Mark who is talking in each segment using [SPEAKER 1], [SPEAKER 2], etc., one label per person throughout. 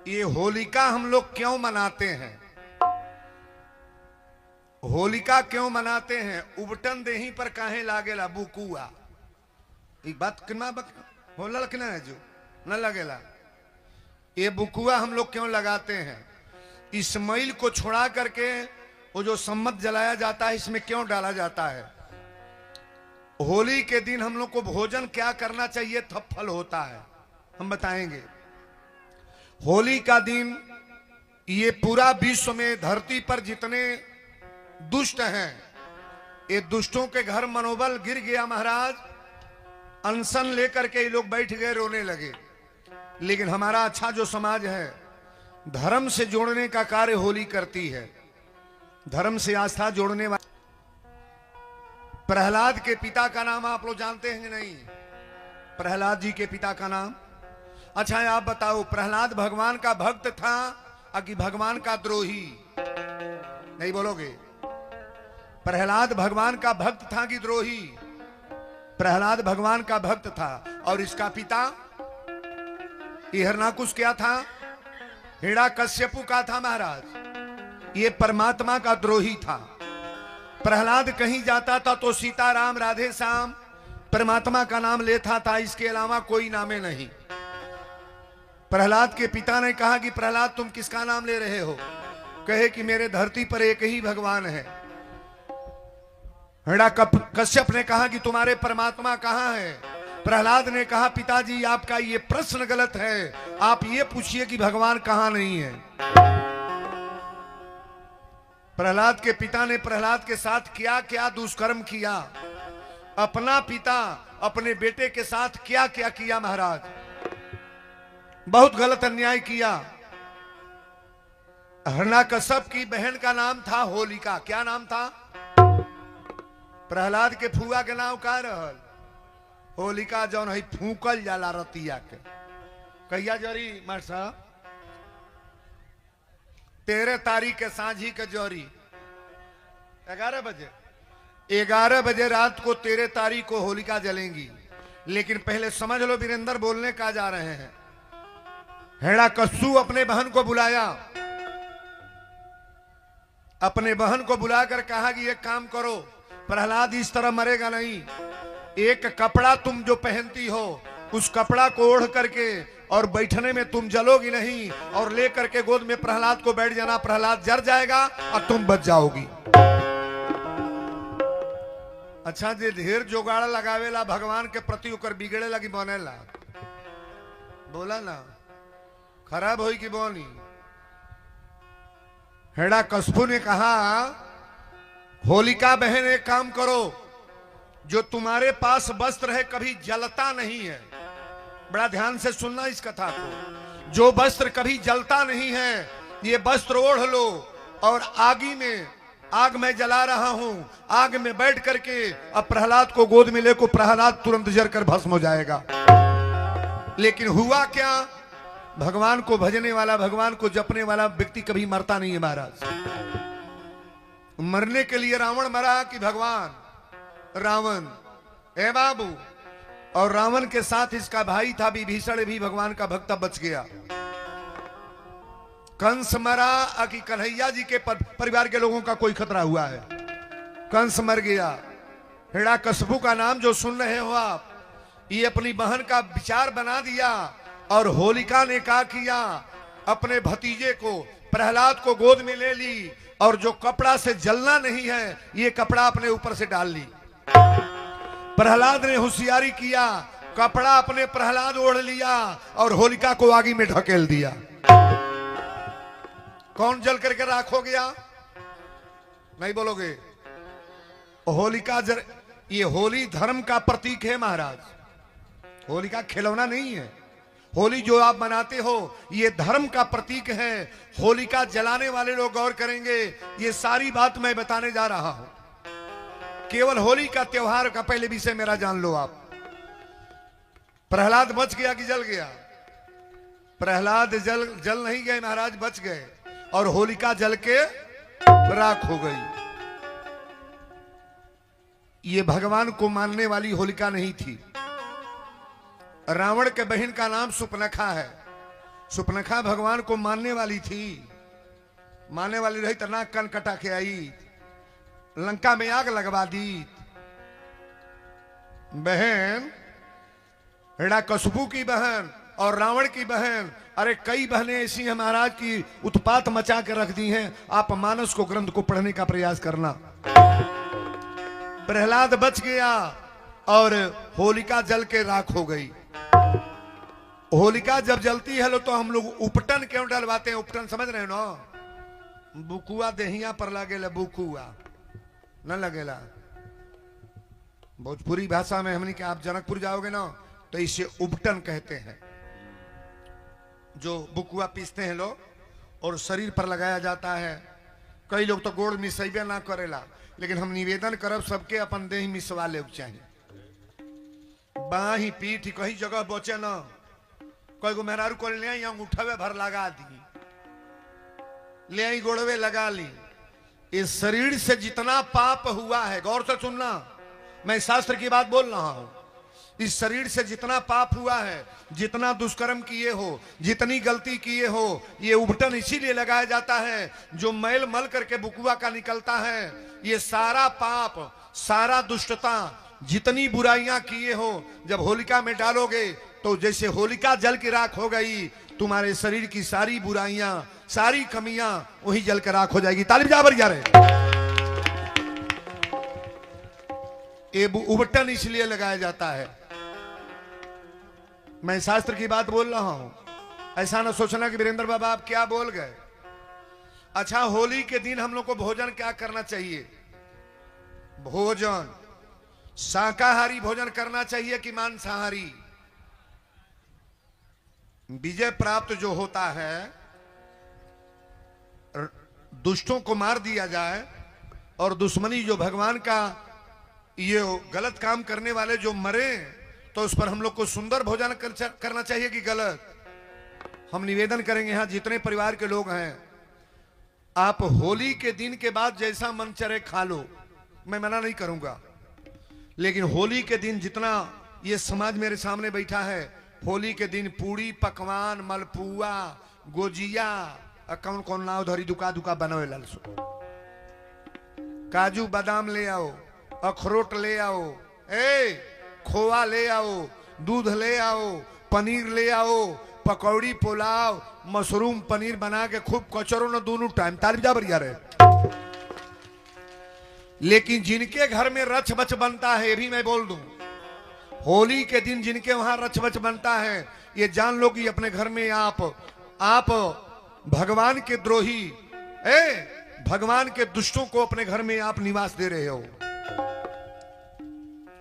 [SPEAKER 1] ये होलिका हम लोग क्यों मनाते हैं? होलिका क्यों मनाते हैं? उबटन देही पर काहे लागेला बुकुआ। एक बात किना हो लड़कना है जो न लगेला। ये बुकुआ हम लोग क्यों लगाते हैं? इस्माइल को छुड़ा करके वो जो सम्मत जलाया जाता है इसमें क्यों डाला जाता है? होली के दिन हम लोग को भोजन क्या करना चाहिए तब फल होता है, हम बताएंगे। होली का दिन ये पूरा विश्व में धरती पर जितने दुष्ट हैं, ये दुष्टों के घर मनोबल गिर गया महाराज। अनशन लेकर के ये लोग बैठ गए, रोने लगे। लेकिन हमारा अच्छा जो समाज है, धर्म से जोड़ने का कार्य होली करती है। धर्म से आस्था जोड़ने वाला प्रहलाद के पिता का नाम आप लोग जानते हैं नहीं? प्रहलाद जी के पिता का नाम, अच्छा आप बताओ, प्रहलाद भगवान का भक्त था कि भगवान का द्रोही? नहीं बोलोगे? प्रहलाद भगवान का भक्त था कि द्रोही? प्रहलाद भगवान का भक्त था। और इसका पिता हिरणाकुश क्या था? हिरण्यकश्यपु का था महाराज। ये परमात्मा का द्रोही था। प्रहलाद कहीं जाता था तो सीताराम राधे श्याम परमात्मा का नाम लेता था, इसके अलावा कोई नामे नहीं। प्रहलाद के पिता ने कहा कि प्रहलाद तुम किसका नाम ले रहे हो? कहे कि मेरे धरती पर एक ही भगवान है। हिरण्यकश्यप ने कहा कि तुम्हारे परमात्मा कहां है? प्रहलाद ने कहा पिताजी आपका ये प्रश्न गलत है, आप ये पूछिए कि भगवान कहां नहीं है। प्रहलाद के पिता ने प्रहलाद के साथ क्या क्या दुष्कर्म किया, अपना पिता अपने बेटे के साथ क्या क्या किया महाराज, बहुत गलत अन्याय किया। हिरण्यकश्यप की बहन का नाम था होलिका। क्या नाम था? प्रहलाद के फुआ के नाम का रहल होलिका, जौन है फूकल जाला रतिया के। कहिया जरी मार साहब? 13 तारीख के सांझी के जौरी 11 बजे 11 बजे रात को 13 तारीख को होलिका जलेंगी। लेकिन पहले समझ लो वीरेंद्र बोलने का जा रहे हैं। हिरण्यकश्यप अपने बहन को बुलाया, अपने बहन को बुलाकर कहा कि एक काम करो, प्रहलाद इस तरह मरेगा नहीं। एक कपड़ा तुम जो पहनती हो उस कपड़ा को ओढ़ करके और बैठने में तुम जलोगी नहीं, और लेकर के गोद में प्रहलाद को बैठ जाना। प्रहलाद जर जाएगा और तुम बच जाओगी। अच्छा जे ढेर जोगाड़ लगावेला भगवान के प्रति ओकर बिगड़े लगी बनेला। बोला ना खराब होई कि बोनी? हिरण्यकश्यप ने कहा होलिका बहन एक काम करो, जो तुम्हारे पास वस्त्र है कभी जलता नहीं है, बड़ा ध्यान से सुनना इस कथा को, जो वस्त्र कभी जलता नहीं है ये वस्त्र ओढ़ लो, और आग में जला रहा हूं, आग में बैठ करके अब प्रहलाद को गोद में ले को प्रहलाद तुरंत जलकर भस्म हो जाएगा। लेकिन हुआ क्या? भगवान को भजने वाला, भगवान को जपने वाला व्यक्ति कभी मरता नहीं है महाराज। मरने के लिए रावण मरा कि भगवान? रावण। ए बाबू, और रावण के साथ इसका भाई था विभीषण, भी भगवान का भक्त बच गया। कंस मरा कि कन्हैया जी के परिवार के लोगों का कोई खतरा हुआ है? कंस मर गया। हिरण्यकश्यप का नाम जो सुन रहे हो आप, ये अपनी बहन का विचार बना दिया, और होलिका ने क्या किया? अपने भतीजे को प्रहलाद को गोद में ले ली, और जो कपड़ा से जलना नहीं है ये कपड़ा अपने ऊपर से डाल ली। प्रहलाद ने होशियारी किया, कपड़ा अपने प्रहलाद ओढ़ लिया और होलिका को आग में ढकेल दिया। कौन जल करके राख हो गया? नहीं बोलोगे? होलिका ये होली धर्म का प्रतीक है महाराज। होलिका खिलौना नहीं है। होली जो आप मनाते हो ये धर्म का प्रतीक है। होलिका जलाने वाले लोग गौर करेंगे, ये सारी बात मैं बताने जा रहा हूं। केवल होली का त्योहार का पहले विषय मेरा जान लो आप। प्रहलाद बच गया कि जल गया? प्रहलाद जल नहीं गए महाराज, बच गए, और होलिका जल के राख हो गई। ये भगवान को मानने वाली होलिका नहीं थी। रावण के बहन का नाम सुपनखा है। सुपनखा भगवान को मानने वाली थी, मानने वाली रही तो नाक कान कटा के आई, लंका में आग लगवा दी। बहन हिरण्यकशिपु की बहन और रावण की बहन, अरे कई बहनें ऐसी हैं महाराज की उत्पात मचा के रख दी हैं। आप मानस को ग्रंथ को पढ़ने का प्रयास करना। प्रहलाद बच गया और होलिका जल के राख हो गई। होलिका जब जलती है तो हम लोग उपटन क्यों डलवाते हैं? उपटन समझ रहे हो ना? बुकुआ देहिया पर लगेला, बुकुआ न लगेला। भोजपुरी भाषा में हमने कि आप जनकपुर जाओगे ना तो इसे उपटन कहते हैं। जो बुकुआ पीसते हैं लोग और शरीर पर लगाया जाता है। कई लोग तो गोड़ मिसैबे ना करेला, लेकिन हम निवेदन करब सबके अपन देह मिसवा ले चाहिए। बाही पीठ कहीं जगह बचे ना, कोई को मेहरारू को ले आई उठावे भर लगा दी, ले आई गोड़वे लगा ली। इस शरीर से जितना पाप हुआ है, गौर से सुनना, मैं शास्त्र की बात बोल रहा हूं। इस शरीर से जितना पाप हुआ है, जितना दुष्कर्म किए हो, जितनी गलती किए हो, ये उबटन इसीलिए लगाया जाता है। जो मैल मल करके बुकुआ का निकलता है, ये सारा पाप, सारा दुष्टता, जितनी बुराइयां किए हो, जब होलिका में डालोगे तो जैसे होलिका जल की राख हो गई, तुम्हारे शरीर की सारी बुराइयां, सारी कमियां वही जल के राख हो जाएगी। तालिब जाबर जा रहे। ये उबटन इसलिए लगाया जाता है। मैं शास्त्र की बात बोल रहा हूं, ऐसा ना सोचना कि वीरेंद्र बाबा आप क्या बोल गए। अच्छा, होली के दिन हम लोग को भोजन क्या करना चाहिए? भोजन शाकाहारी भोजन करना चाहिए कि मांसाहारी? विजय प्राप्त जो होता है, दुष्टों को मार दिया जाए और दुश्मनी जो भगवान का, ये गलत काम करने वाले जो मरे, तो उस पर हम लोग को सुंदर भोजन करना चाहिए कि गलत? हम निवेदन करेंगे, यहां जितने परिवार के लोग हैं, आप होली के दिन के बाद जैसा मन चले खा लो, मैं मना नहीं करूंगा। लेकिन होली के दिन जितना ये समाज मेरे सामने बैठा है, होली के दिन पूड़ी पकवान, मलपुआ, गोजिया, कौन कौन नाव धरी दुका दुका बनावे लालसो, काजू बादाम ले आओ, अखरोट ले आओ, खोआ ले आओ, दूध ले आओ, पनीर ले आओ, पकौड़ी पुलाव, मशरूम पनीर बना के खूब कचरो न दोनों टाइम। तारीफ जा बढ़िया रहे। लेकिन जिनके घर में रच बच बनता है, ये भी मैं बोल दूं, होली के दिन जिनके वहां रच बच बनता है, ये जान लो कि अपने घर में आप भगवान के द्रोही, भगवान के दुष्टों को अपने घर में आप निवास दे रहे हो।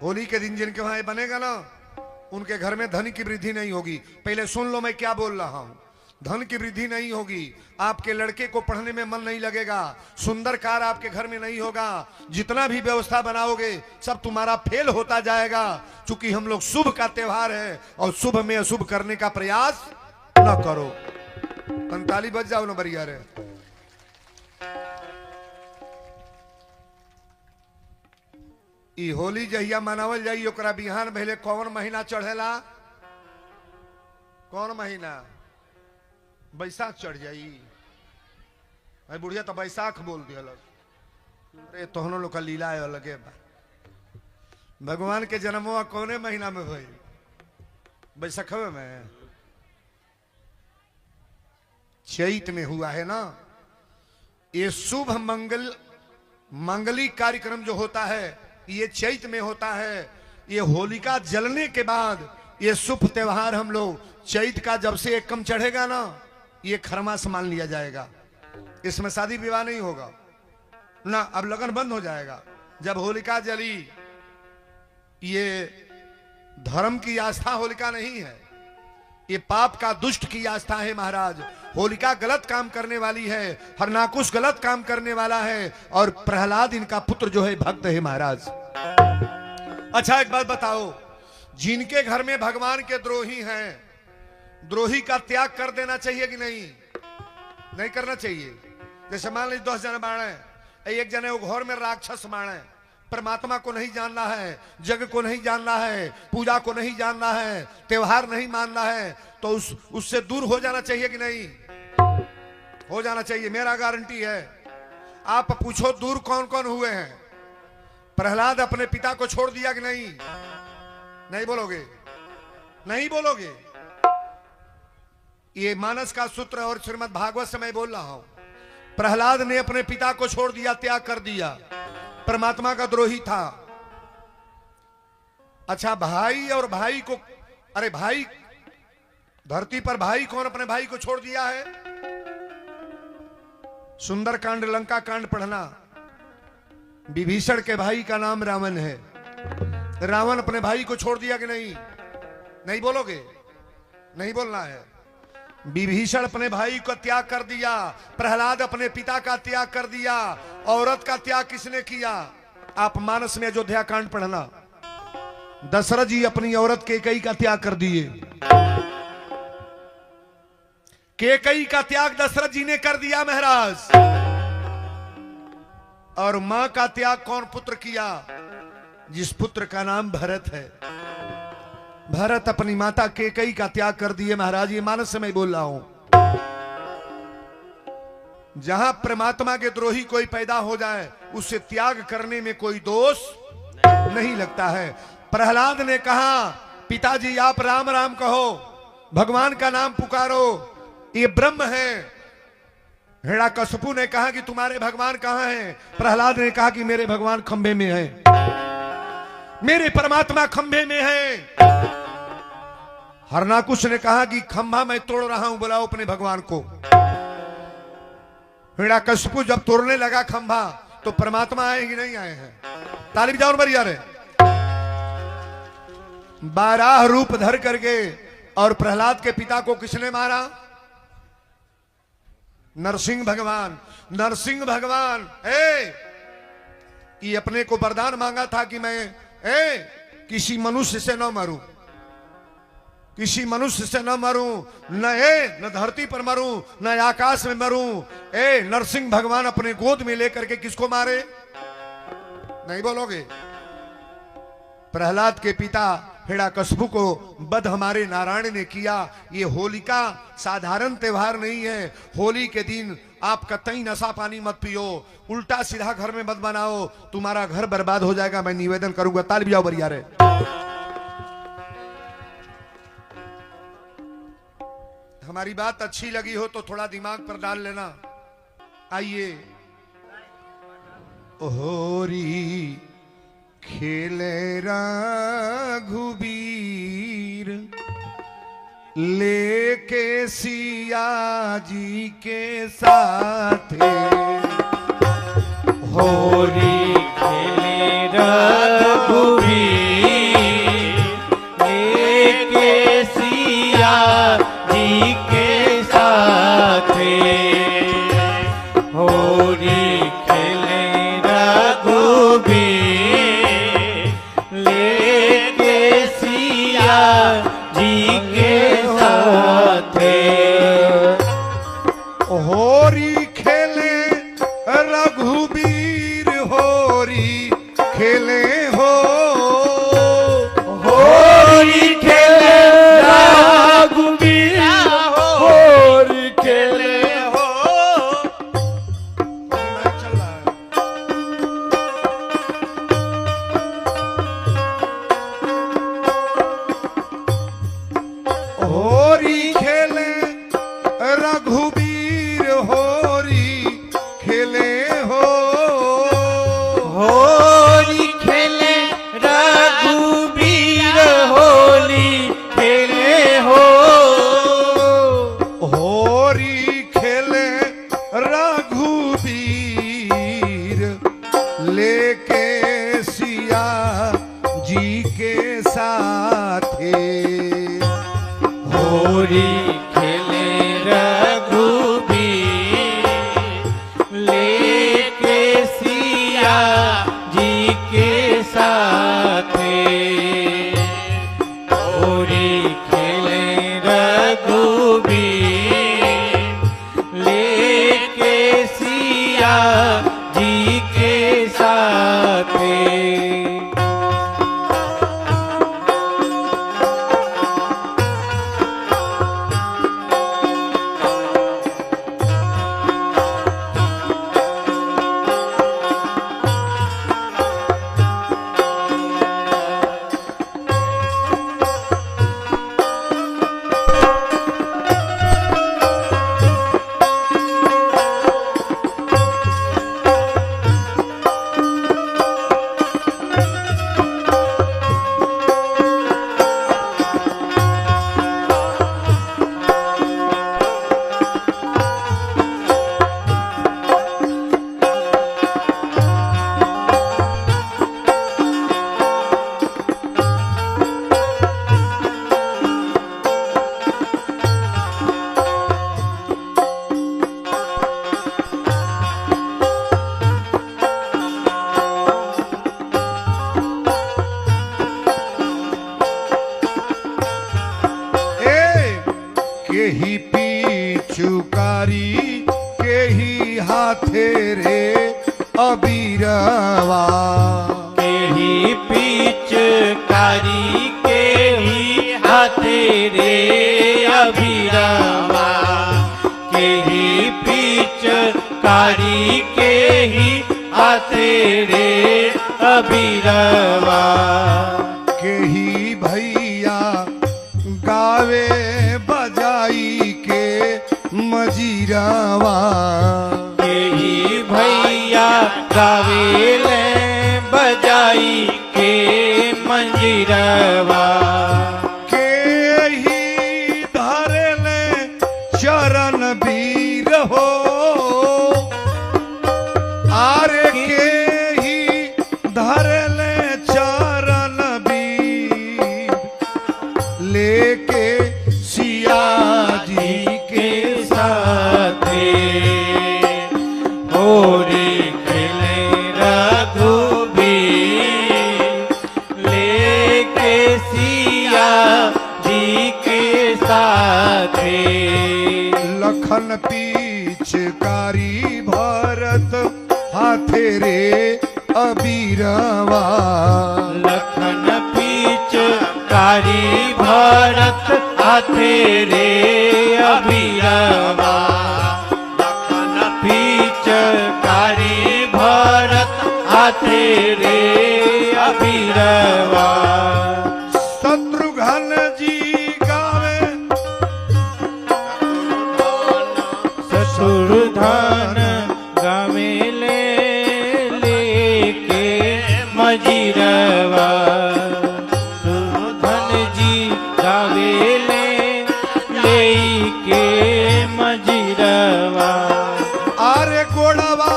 [SPEAKER 1] होली के दिन जिनके वहां बनेगा ना, उनके घर में धन की वृद्धि नहीं होगी। पहले सुन लो मैं क्या बोल रहा हूं। धन की वृद्धि नहीं होगी, आपके लड़के को पढ़ने में मन नहीं लगेगा, सुंदर कार आपके घर में नहीं होगा, जितना भी व्यवस्था बनाओगे सब तुम्हारा फेल होता जाएगा। क्योंकि हम लोग शुभ का त्योहार है और शुभ में अशुभ करने का प्रयास न करो। 45 बज जाओ ना बढ़िया रे। ई होली जहिया मनावल जाई, ओकरा बिहान पहले कौन महीना चढ़ेला? कौन महीना? बैसाख चढ़ जाई। अरे बुढ़िया तो बैसाख बोल दिया। अरे तोहनो लोग का लीला है अलगे बा। भगवान के जन्मवा कौने महीना में भई? बैसाखवे में, चैत में हुआ है ना। ये शुभ मंगलिक कार्यक्रम जो होता है, ये चैत में होता है। ये होलिका जलने के बाद ये शुभ त्योहार हम लोग चैत का जब से एक कम चढ़ेगा ना, ये खरमास मान लिया जाएगा। इसमें शादी विवाह नहीं होगा ना, अब लगन बंद हो जाएगा। जब होलिका जली, ये धर्म की आस्था होलिका नहीं है, ये पाप का दुष्ट की आस्था है महाराज। होलिका गलत काम करने वाली है, हरनाकुश गलत काम करने वाला है, और प्रहलाद इनका पुत्र जो है भक्त है महाराज। अच्छा एक बात बताओ, जिनके घर में भगवान के द्रोही हैं, द्रोही का त्याग कर देना चाहिए कि नहीं? नहीं करना चाहिए। जैसे मान लीजिए 10 जन बाणे, एक जने वो घर में राक्षस बाणे, परमात्मा को नहीं जानना है, जग को नहीं जानना है, पूजा को नहीं जानना है, त्योहार नहीं मानना है, तो उससे दूर हो जाना चाहिए कि नहीं? हो जाना चाहिए, मेरा गारंटी है। आप पूछो दूर कौन कौन हुए हैं? प्रहलाद अपने पिता को छोड़ दिया कि नहीं? नहीं बोलोगे? नहीं बोलोगे? ये मानस का सूत्र और श्रीमद् भागवत से मैं बोल रहा हूं। प्रहलाद ने अपने पिता को छोड़ दिया, त्याग कर दिया, परमात्मा का द्रोही था। अच्छा, भाई और भाई को, अरे भाई, धरती पर भाई कौन अपने भाई को छोड़ दिया है? सुंदर कांड, लंका कांड पढ़ना। विभीषण के भाई का नाम रावण है। रावण अपने भाई को छोड़ दिया कि नहीं? नहीं बोलोगे? नहीं बोलना है। विभीषण अपने भाई को त्याग कर दिया, प्रहलाद अपने पिता का त्याग कर दिया। औरत का त्याग किसने किया? आप मानस में अयोध्या कांड पढ़ना। दशरथ जी अपनी औरत केकई का त्याग कर दिए। केकई का त्याग दशरथ जी ने कर दिया महाराज। और मां का त्याग कौन पुत्र किया? जिस पुत्र का नाम भरत है। भरत अपनी माता केकई का त्याग कर दिए महाराज। ये मानस से मैं बोल रहा हूं। जहां परमात्मा के द्रोही कोई पैदा हो जाए, उससे त्याग करने में कोई दोष नहीं लगता है। प्रहलाद ने कहा, पिताजी आप राम राम कहो, भगवान का नाम पुकारो, ये ब्रह्म है। हिरण्यकशिपु ने कहा कि तुम्हारे भगवान कहां हैं? प्रहलाद ने कहा कि मेरे भगवान खंभे में हैं, मेरे परमात्मा खंभे में हैं। हिरण्यकुश ने कहा कि खंभा मैं तोड़ रहा हूं, बुलाओ अपने भगवान को। हिरण्यकशिपु जब तोड़ने लगा खंभा, तो परमात्मा आए कि नहीं आए हैं? ताली बजाओ बढ़िया रे। 12 रूप धर करके, और प्रहलाद के पिता को किसने मारा? नरसिंह भगवान। नरसिंह भगवान ये अपने को वरदान मांगा था कि मैं किसी मनुष्य से न मरूं, किसी मनुष्य से न मरूं, न धरती पर मरूं, न आकाश में मरूं। नरसिंह भगवान अपने गोद में लेकर के किसको मारे? नहीं बोलोगे? प्रहलाद के पिता हिरण्यकशिपु को वध हमारे नारायण ने किया। ये होलिका साधारण त्योहार नहीं है। होली के दिन आप कतई नशा पानी मत पियो, उल्टा सीधा घर में मत बनाओ, तुम्हारा घर बर्बाद हो जाएगा। मैं निवेदन करूंगा। ताली बजाओ बढ़िया रे। हमारी बात अच्छी लगी हो तो थोड़ा दिमाग पर डाल लेना। आइए। होरी खेले रघुबीर लेके सिया जी के साथ।
[SPEAKER 2] होरी खेले रघुबीर लेके सिया जी के साथ। होरी खेले रघुबीर जी के साथ।
[SPEAKER 1] होरी खेले रघुबीर, होरी खेले हो,
[SPEAKER 2] होरी खेले रघुबीर, होरी खेले हो।
[SPEAKER 1] चल रहा है। होरी खेले रघुबीर, होरी कारी के ही हाथे रे अबीरवा
[SPEAKER 2] के ही पिचकारी के ही हाथे रे अबीरवा के ही पिचकारी के ही हाथे रे अबीरवा
[SPEAKER 1] के ही भैया गावे बजाई के मजीरावा
[SPEAKER 2] के ही भैया गावेले बजाई के मंजीरवा
[SPEAKER 1] के ही धरले चरण वीर हो आरे के ही धरले चरण वीर लेके सिया जी
[SPEAKER 2] के साथे होरी खेले रघुबीर लेके सिया जी के साथे
[SPEAKER 1] लखन पिचकारी भरत हाथे रे अबीरवा
[SPEAKER 2] लखन पिचकारी भरत हाथे रे अबीरवा लखन पिचकारी भरत हाथे रे अबीरवा
[SPEAKER 1] शत्रुघ्न जी गावे
[SPEAKER 2] शत्रुघ्न गमेले लेके मजीरवा शत्रुघ्न जी गावेले लेके मजीरवा
[SPEAKER 1] आरे गोड़वा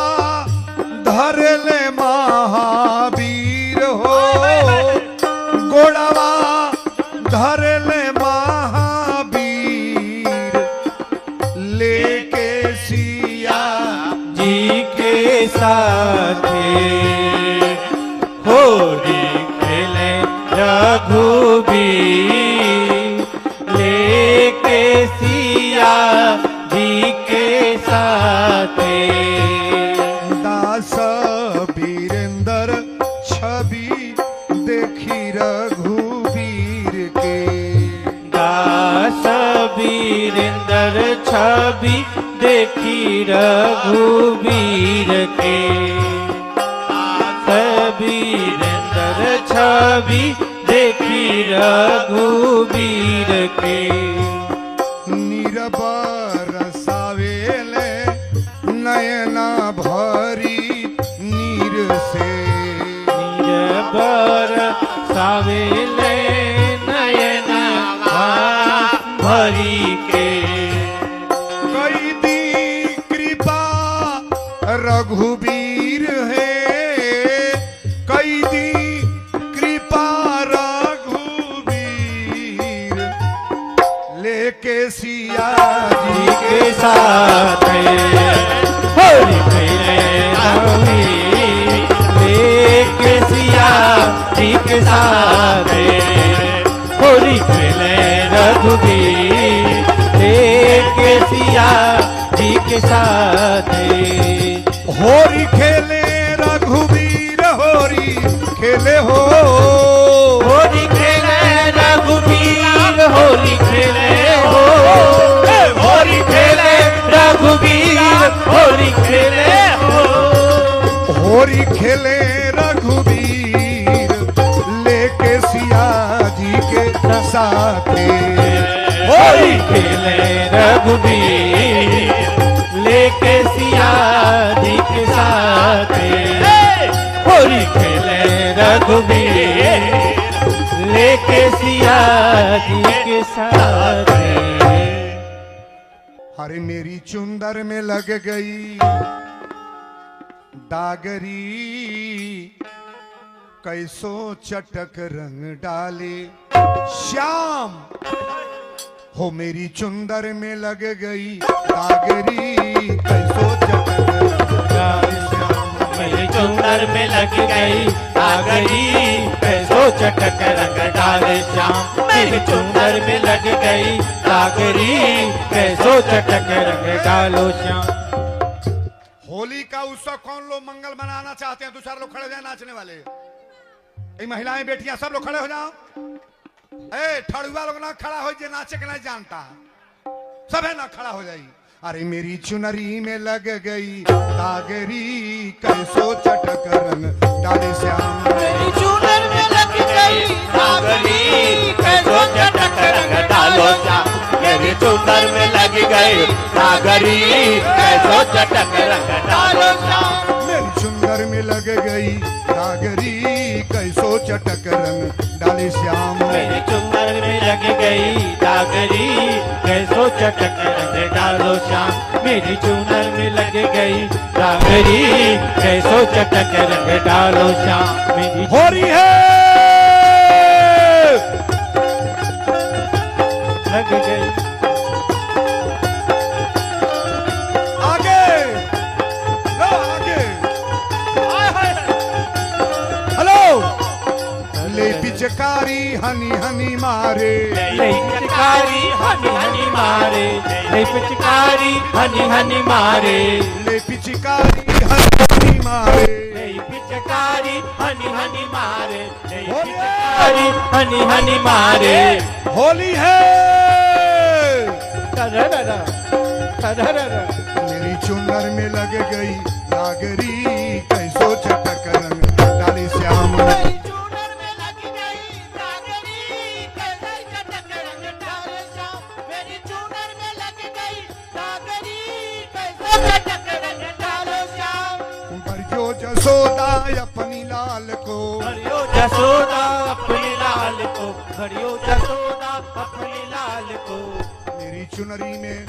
[SPEAKER 1] धरले महावीर हो गोड़वा धरले महावीर लेके सिया
[SPEAKER 2] जी के साथे होरी खेले रघुबीर लेके सिया जी के साथे
[SPEAKER 1] दास वीरेंद्र छवि देखी रघुवीर के
[SPEAKER 2] दास वीरेंद्र छवि देखी रघुबीर के दास वीरेंद्र छवि देखी रघुबीर के
[SPEAKER 1] नीरबर सावेले नयना भरी नीर से
[SPEAKER 2] नीरबर सावेले नयना भरी के
[SPEAKER 1] कैदी कृपा रघुवीर है कैदी कृपा रघुवीर लेके सिया जी
[SPEAKER 2] जी के साथ होरी खेले रघुबीर लेके सिया जी के साथ होरी खेले रघुबीर लेके सिया जी के साथ
[SPEAKER 1] होरी खेले रघुवीर होरी खेले हो
[SPEAKER 2] होली खेले रघुबीर होली खेले हो होली खेले रघुबीर होली खेले हो
[SPEAKER 1] होरी खेले रघुवीर लेके सिया जी के साथे
[SPEAKER 2] होली खेले रघुबीर लेके सिया जी के साथ होली खेले रघुबीर लेके सिया जी के साथ
[SPEAKER 1] अरे मेरी चुंदर में लग गई दागरी कैसो चटक रंग डाले श्याम हो मेरी चुंदर में लग गई दागरी कैसो चटक
[SPEAKER 2] मेरे चुंदर में लग गई आगरी कैसो कैसो चटक रंग डाले श्याम मेरी चुनर में लग गई दागरी कैसो चटक रंग डालो श्याम।
[SPEAKER 1] होली का उत्सव कौन लोग मंगल मनाना चाहते हैं? दो चार लोग खड़े हो जाए नाचने वाले, ये महिलाएं बेटियां सब लोग खड़े हो जाओ। ए ठड़ुआ लोग ना खड़ा हो, जे नाचे के नहीं जानता सब है ना खड़ा हो जाई। अरे मेरी चुनरी में लग गई दागरी कैसो चटक रंग डाले श्याम
[SPEAKER 2] मेरी चुनर में लग गई दागरी कैसो चटक रंग डालो श्याम मेरी चुनर में लग गई दागरी कैसो चटक रंग डालो श्याम
[SPEAKER 1] मेरी चुनर में लग गई दागरी कैसो चटक रंग डाले श्याम
[SPEAKER 2] मेरी चुनर में लग गई दागरी कैसो चटक रंग डालो श्याम मेरी चुनर में लग गई दागरी कैसो चटक रंग डालो श्याम मेरी
[SPEAKER 1] हो रही है
[SPEAKER 2] लग गई
[SPEAKER 1] आगे लो आगे हेलो ले पिचकारी हनी हनी मारे
[SPEAKER 2] ले पिचकारी हनी हनी मारे ले पिचकारी हनी हनी मारे
[SPEAKER 1] ले पिचकारी हनी मारे
[SPEAKER 2] ले पिचकारी हनी हनी मारे ले पिचकारी हनी हनी मारे
[SPEAKER 1] होली है
[SPEAKER 2] तरररा तरररा
[SPEAKER 1] मेरी चुनर में लग गई दागरी कैसो चटक रंग डाली श्याम
[SPEAKER 2] मेरी चुनर में लग गई दागरी कैसो चटक रंग डाले श्याम मेरी चुनर में लग गई दागरी कैसो चटक रंग डालो श्याम
[SPEAKER 1] बरजो जसोदा अपनी लाल को
[SPEAKER 2] भरियो जसोदा अपने लाल को भरियो जसोदा अपने लाल को
[SPEAKER 1] मेरी चुनरी में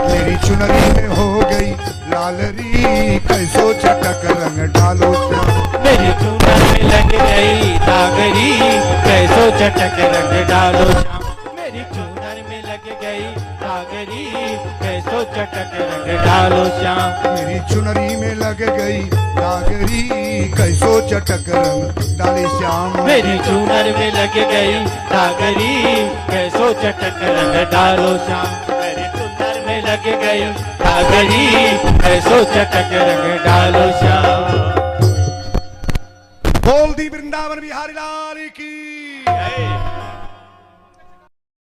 [SPEAKER 1] मेरी चुनरी में हो गई लालरी कैसो चटक रंग डालो श्याम
[SPEAKER 2] मेरी चुनर में लग गई दागरी कैसो चटक रंग डालो श्याम मेरी चुनर में लग गई दागरी कैसो चटक रंग डालो श्याम
[SPEAKER 1] मेरी चुनरी में लग गई दागरी कैसो चटक रंग डाले श्याम
[SPEAKER 2] मेरी चुनर में लग गई दागरी कैसो चटक रंग डालो श्याम मेरी चुनर में लग गई दागरी कैसो चटक रंग डालो श्याम।
[SPEAKER 1] बोल दी वृंदावन बिहारी लाल की